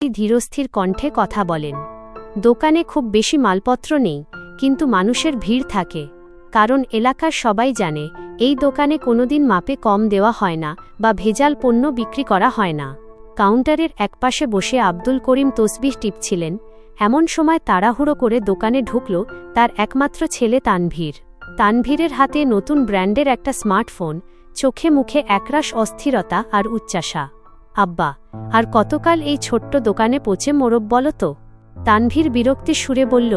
ধীরস্থির কণ্ঠে কথা বলেন। দোকানে খুব বেশি মালপত্র নেই, কিন্তু মানুষের ভিড় থাকে। কারণ এলাকার সবাই জানে এই দোকানে কোনোদিন মাপে কম দেওয়া হয় না বা ভেজাল পণ্য বিক্রি করা হয় না। কাউন্টারের একপাশে বসে আব্দুল করিম তসবিহ টিপছিলেন। এমন সময় তাড়াহুড়ো করে দোকানে ঢুকল তার একমাত্র ছেলে তানভীর। তানভীরের হাতে নতুন ব্র্যান্ডের একটা স্মার্টফোন, চোখে মুখে একরাশ অস্থিরতা আর উচ্চাসা। আব্বা, আর কতকাল এই ছোট্ট দোকানে পচে মোরব বলো তো? তানভীর বিরক্তি সুরে বলল,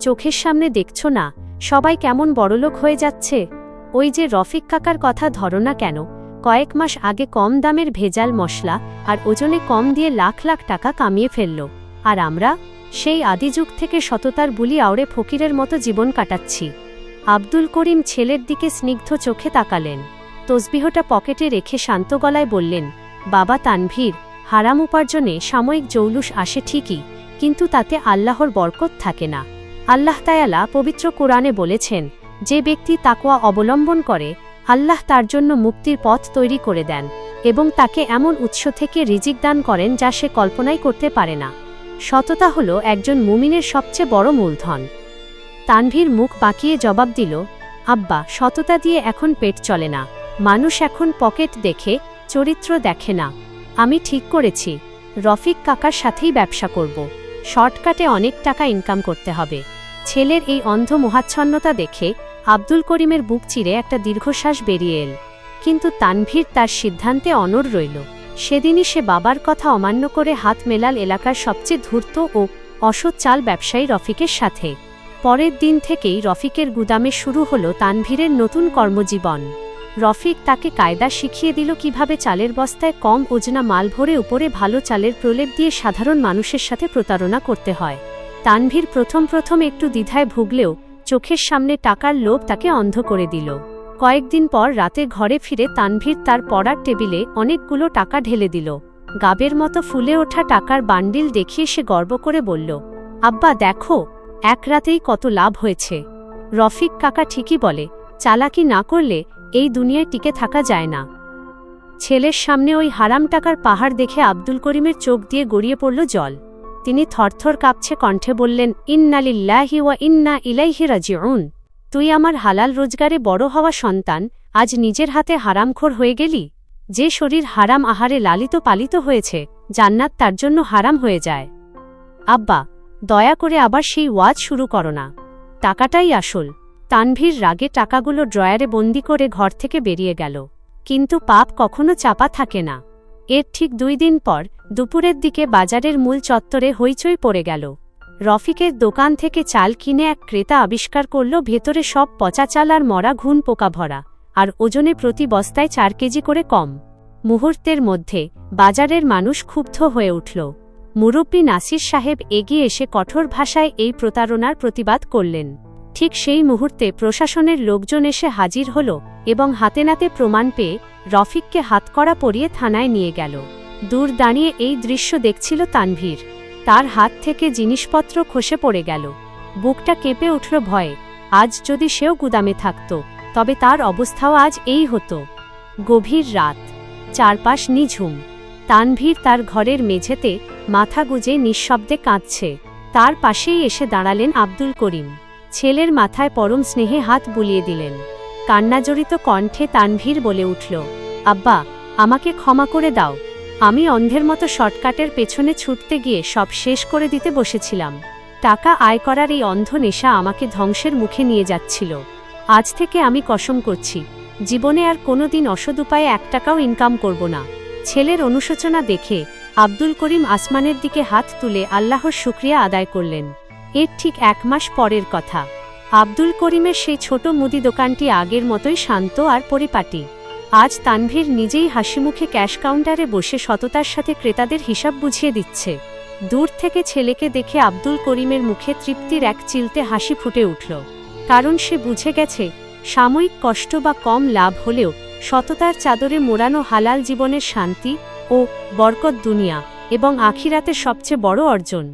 চোখের সামনে দেখছো না সবাই কেমন বড়লোক হয়ে যাচ্ছে? ওই যে রফিক কাকার কথা ধরো না কেন, কয়েক মাস আগে কম দামের ভেজাল মশলা আর ওজনে কম দিয়ে লাখ লাখ টাকা কামিয়ে ফেলল। আর আমরা সেই আদিযুগ থেকে সততার বুলি আওড়ে ফকিরের মতো জীবন কাটাচ্ছি। আব্দুল করিম ছেলের দিকে স্নিগ্ধ চোখে তাকালেন। তসবিহটা পকেটে রেখে শান্ত গলায় বললেন, বাবা তানভীর, হারাম উপার্জনে সাময়িক জৌলুস আসে ঠিকই, কিন্তু তাতে আল্লাহর বরকত থাকে না। আল্লাহ তাআলা পবিত্র কোরআনে বলেছেন, যে ব্যক্তি তাকওয়া অবলম্বন করে আল্লাহ তার জন্য মুক্তির পথ তৈরি করে দেন এবং তাকে এমন উৎস থেকে রিজিক দান করেন যা সে কল্পনাই করতে পারে না। সততা হল একজন মুমিনের সবচেয়ে বড় মূলধন। তানভীর মুখ বাঁকিয়ে জবাব দিল, আব্বা, সততা দিয়ে এখন পেট চলে না। মানুষ এখন পকেট দেখে, চরিত্র দেখে না। আমি ঠিক করেছি, রফিক কাকার সাথেই ব্যবসা করব। শর্টকাটে অনেক টাকা ইনকাম করতে হবে। ছেলের এই অন্ধ মোহাচ্ছন্নতা দেখে আব্দুল করিমের বুক চিরে একটা দীর্ঘশ্বাস বেরিয়ে এল। কিন্তু তানভীর তার সিদ্ধান্তে অনড় রইল। সেদিনই সে বাবার কথা অমান্য করে হাত মেলাল এলাকার সবচেয়ে ধূর্ত ও অসৎ চাল ব্যবসায়ী রফিকের সাথে। পরের দিন থেকেই রফিকের গুদামে শুরু হলো তানভীরের নতুন কর্মজীবন। রফিক তাকে কায়দা শিখিয়ে দিল কিভাবে চালের বস্তায় কম ওজনা মাল ভরে উপরে ভালো চালের প্রলেপ দিয়ে সাধারণ মানুষের সাথে প্রতারণা করতে হয়। তানভীর প্রথম একটু দ্বিধায় ভুগলেও চোখের সামনে টাকার লোভ তাকে অন্ধ করে দিল। কয়েকদিন পর রাতে ঘরে ফিরে তানভীর তার পড়ার টেবিলে অনেকগুলো টাকা ঢেলে দিল। গাবের মতো ফুলে ওঠা টাকার বান্ডিল দেখিয়ে সে গর্ব করে বলল, আব্বা দেখো, এক রাতেই কত লাভ হয়েছে। রফিক কাকা ঠিকই বলে, চালাকি না করলে এই দুনিয়ায় টিকে থাকা যায় না। ছেলের সামনে ওই হারাম টাকার পাহাড় দেখে আব্দুল করিমের চোখ দিয়ে গড়িয়ে পড়ল জল। তিনি থরথর কাঁপছে কণ্ঠে বললেন, ইন্না লিল্লাহি ওয়া ইন্না ইলাইহি রাজিউন। তুই আমার হালাল রোজগারে বড় হওয়া সন্তান আজ নিজের হাতে হারামখোর হয়ে গেলি। যে শরীর হারাম আহারে লালিত পালিত হয়েছে, জান্নাত তার জন্য হারাম হয়ে যায়। আব্বা, দয়া করে আবার সেই ওয়াজ শুরু করো না। টাকাটাই আসল। তানভীর রাগে টাকাগুলো ড্রয়ারে বন্দি করে ঘর থেকে বেরিয়ে গেল। কিন্তু পাপ কখনো চাপা থাকে না। এর ঠিক 2 দিন পর দুপুরের দিকে বাজারের মূল চত্বরে হইচই পড়ে গেল। রফিকের দোকান থেকে চাল কিনে এক ক্রেতা আবিষ্কার করল ভেতরে সব পচা চাল আর মরা ঘুণ পোকা ভরা, আর ওজনে প্রতি বস্তায় 4 কেজি করে কম। মুহূর্তের মধ্যে বাজারের মানুষ ক্ষুব্ধ হয়ে উঠল। মুরব্বী নাসির সাহেব এগিয়ে এসে কঠোর ভাষায় এই প্রতারণার প্রতিবাদ করলেন। ঠিক সেই মুহূর্তে প্রশাসনের লোকজন এসে হাজির হল এবং হাতে নাতে প্রমাণ পেয়ে রফিককে হাতকড়া পরিয়ে থানায় নিয়ে গেল। দূর দাঁড়িয়ে এই দৃশ্য দেখছিল তানভীর। তার হাত থেকে জিনিসপত্র খসে পড়ে গেল। বুকটা কেঁপে উঠল ভয়ে। আজ যদি সেও গুদামে থাকত, তবে তার অবস্থাও আজ এই হতো। গভীর রাত, চারপাশ নিঝুম। তানভীর তার ঘরের মেঝেতে মাথা গুজে নিঃশব্দে কাঁদছে। তার পাশেই এসে দাঁড়ালেন আব্দুল করিম। ছেলের মাথায় পরম স্নেহে হাত বুলিয়ে দিলেন। কান্নাজড়িত কণ্ঠে তানভীর বলে উঠল, আব্বা, আমাকে ক্ষমা করে দাও। আমি অন্ধের মতো শর্টকাটের পেছনে ছুটতে গিয়ে সব শেষ করে দিতে বসেছিলাম। টাকা আয় করার এই অন্ধ নেশা আমাকে ধ্বংসের মুখে নিয়ে যাচ্ছিল। আজ থেকে আমি কসম করছি, জীবনে আর কোনোদিন অসৎ উপায়ে 1 টাকাও ইনকাম করব না। ছেলের অনুশোচনা দেখে আব্দুল করিম আসমানের দিকে হাত তুলে আল্লাহর শুকরিয়া আদায় করলেন। এর ঠিক 1 মাস পরের কথা। আব্দুল করিমের সেই ছোট মুদি দোকানটি আগের মতোই শান্ত আর পরিপাটি। আজ তানভীর নিজেই হাসিমুখে ক্যাশ কাউন্টারে বসে সততার সাথে ক্রেতাদের হিসাব বুঝিয়ে দিচ্ছে। দূর থেকে ছেলেকে দেখে আব্দুল করিমের মুখে তৃপ্তির এক চিলতে হাসি ফুটে উঠল। কারণ সে বুঝে গেছে, সাময়িক কষ্ট বা কম লাভ হলেও সততার চাদরে মোড়ানো হালাল জীবনের শান্তি ও বরকত দুনিয়া এবং আখিরাতের সবচেয়ে বড় অর্জন।